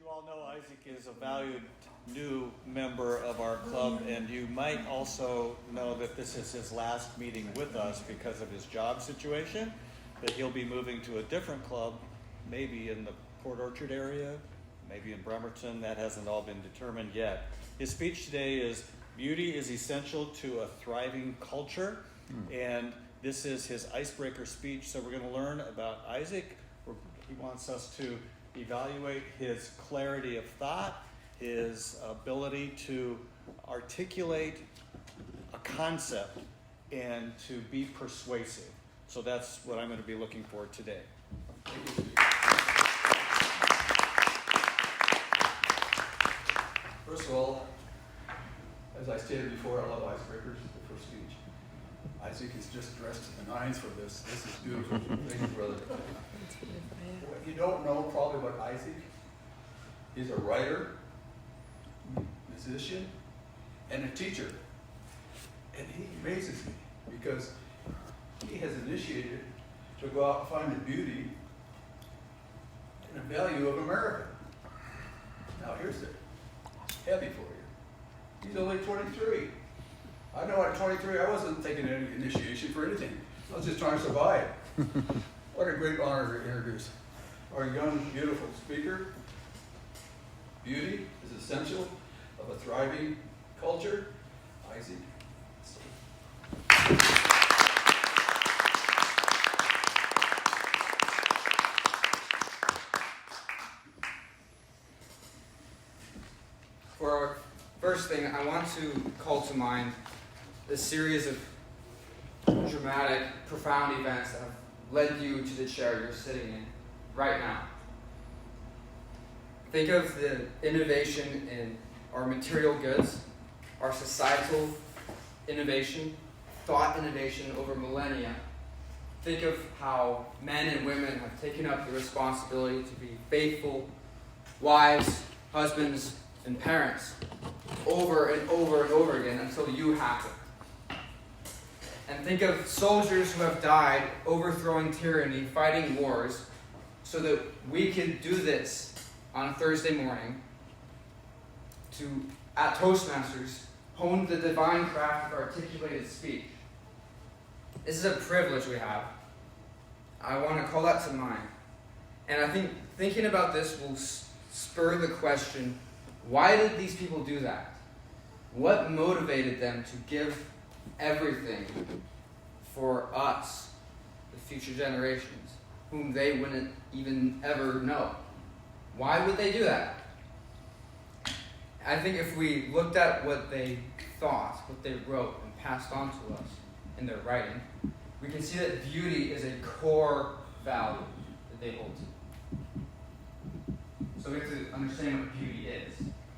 you all know, Isaac is a valued new member of our club, and you might also know that this is his last meeting with us because of his job situation, that he'll be moving to a different club, maybe in the Port Orchard area, maybe in Bremerton. That hasn't all been determined yet. His speech today is, beauty is essential to a thriving culture, and this is his icebreaker speech. So we're going to learn about Isaac. He wants us to evaluate his clarity of thought, his ability to articulate a concept, and to be persuasive. So that's what I'm going to be looking for today. First of all, as I stated before, I love icebreakers, the first speech. Isaac is just dressed to the nines for this. This is beautiful. Thank you, brother. What you don't know probably about Isaac, he's a writer, musician, and a teacher. And he amazes me because he has initiated to go out and find the beauty and the value of America. Now here's the heavy for you. He's only 23. I know at 23 I wasn't taking any initiation for anything. I was just trying to survive. What a great honor to introduce our young, beautiful speaker. Beauty is essential of a thriving culture. Isaac. For our first thing, I want to call to mind a series of dramatic, profound events that have led you to the chair you're sitting in right now. Think of the innovation in our material goods, our societal innovation, thought innovation over millennia. Think of how men and women have taken up the responsibility to be faithful wives, husbands, and parents over and over and over again until you happen. And think of soldiers who have died overthrowing tyranny, fighting wars, so that we could do this on a Thursday morning to, at Toastmasters, hone the divine craft of articulated speech. This is a privilege we have. I want to call that to mind. And I think thinking about this will spur the question, why did these people do that? What motivated them to give everything for us, the future generations, whom they wouldn't even ever know? Why would they do that? I think if we looked at what they thought, what they wrote and passed on to us in their writing, we can see that beauty is a core value that they hold to. So we have to understand what beauty is.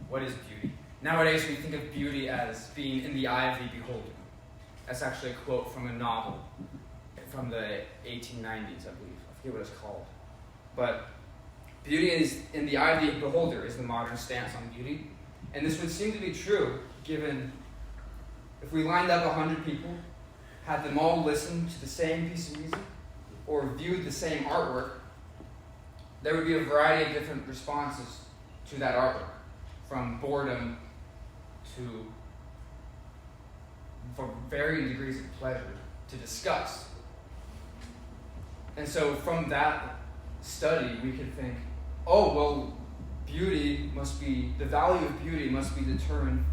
What is beauty? Nowadays, we think of beauty as being in the eye of the beholder. That's actually a quote from a novel from the 1890s, I believe. I forget what it's called. But beauty is in the eye of the beholder is the modern stance on beauty. And this would seem to be true given if we lined up 100 people, had them all listen to the same piece of music, or viewed the same artwork, there would be a variety of different responses to that artwork, from boredom to varying degrees of pleasure to disgust. And so from that study, we could think, oh, well, the value of beauty must be determined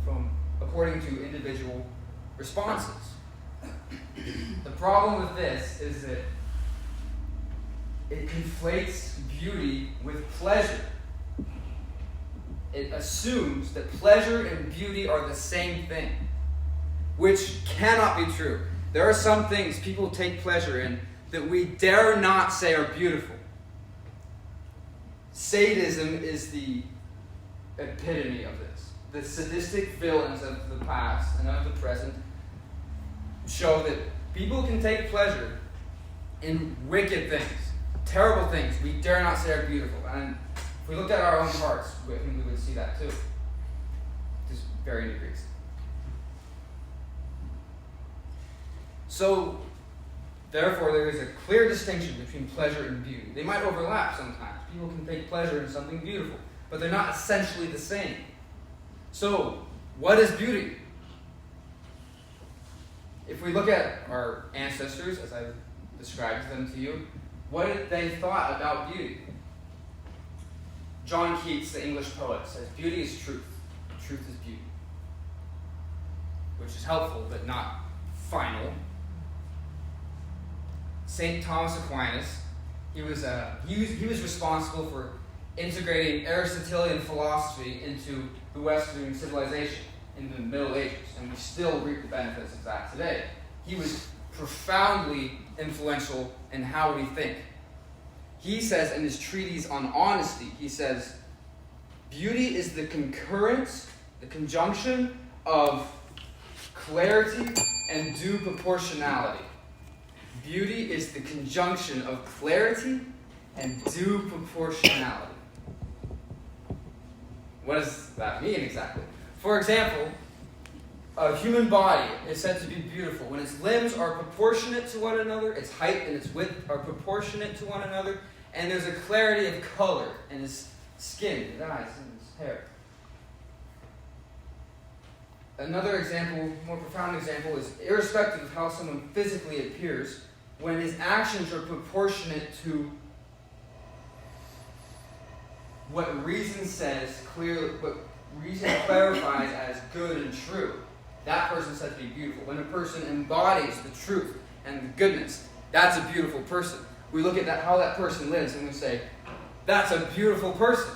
according to individual responses. The problem with this is that it conflates beauty with pleasure. It assumes that pleasure and beauty are the same thing, which cannot be true. There are some things people take pleasure in that we dare not say are beautiful. Sadism is the epitome of this. The sadistic villains of the past and of the present show that people can take pleasure in wicked things, terrible things we dare not say are beautiful. And if we looked at our own hearts, I think we would see that too. Just varying degrees. So, therefore, there is a clear distinction between pleasure and beauty. They might overlap sometimes. People can take pleasure in something beautiful. but they're not essentially the same. So, what is beauty? If we look at our ancestors, as I described them to you, what did they thought about beauty? John Keats, the English poet, says, beauty is truth. Truth is beauty. Which is helpful, but not final. St. Thomas Aquinas, he was responsible for integrating Aristotelian philosophy into the Western civilization in the Middle Ages, and we still reap the benefits of that today. He was profoundly influential in how we think. He says in his treatise on honesty, he says, beauty is the concurrence, the conjunction of clarity and due proportionality. Beauty is the conjunction of clarity and due proportionality. What does that mean exactly? For example, a human body is said to be beautiful when its limbs are proportionate to one another, its height and its width are proportionate to one another, and there's a clarity of color in his skin, his eyes, and his hair. Another example, more profound example, is irrespective of how someone physically appears, when his actions are proportionate to what reason says clearly, what reason clarifies as good and true, that person is said to be beautiful. When a person embodies the truth and the goodness, that's a beautiful person. We look at how that person lives and we say, that's a beautiful person.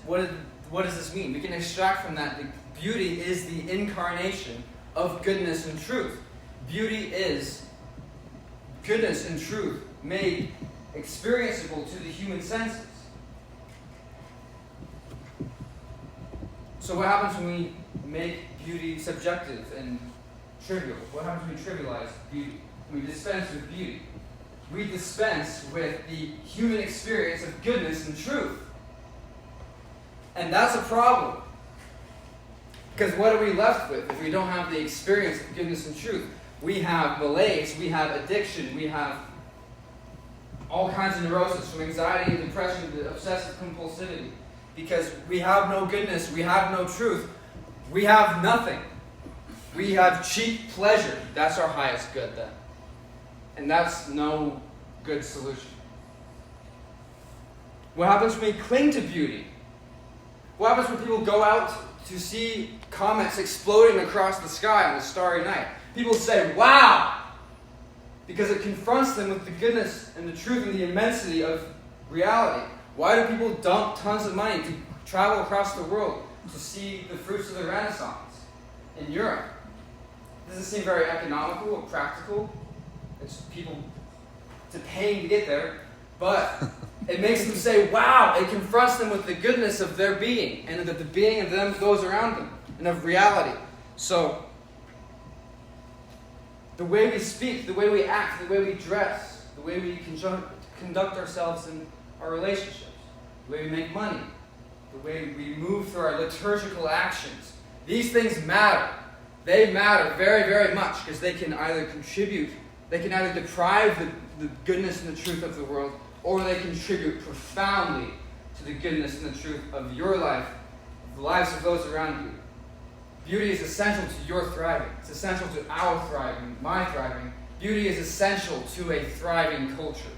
What does this mean? We can extract from that beauty is the incarnation of goodness and truth. Beauty is goodness and truth made experienceable to the human senses. So what happens when we make beauty subjective and trivial? What happens when we trivialize beauty? We dispense with beauty. We dispense with the human experience of goodness and truth. And that's a problem. Because what are we left with if we don't have the experience of goodness and truth? We have malaise, we have addiction, we have all kinds of neurosis, from anxiety and depression to obsessive compulsivity. Because we have no goodness, we have no truth, we have nothing. We have cheap pleasure. That's our highest good then. And that's no good solution. What happens when we cling to beauty? What happens when people go out to see comets exploding across the sky on a starry night? People say, wow! Because it confronts them with the goodness and the truth and the immensity of reality. Why do people dump tons of money to travel across the world to see the fruits of the Renaissance in Europe? Does it seem very economical or practical? It's people to paying to get there, but it makes them say, wow, it confronts them with the goodness of their being, and of the being of them, those around them, and of reality. So, the way we speak, the way we act, the way we dress, the way we conduct ourselves in our relationships, the way we make money, the way we move through our liturgical actions, these things matter. They matter very, very much because they can either contribute, they can either deprive the goodness and the truth of the world, or they contribute profoundly to the goodness and the truth of your life, of the lives of those around you. Beauty is essential to your thriving. It's essential to our thriving, my thriving. Beauty is essential to a thriving culture.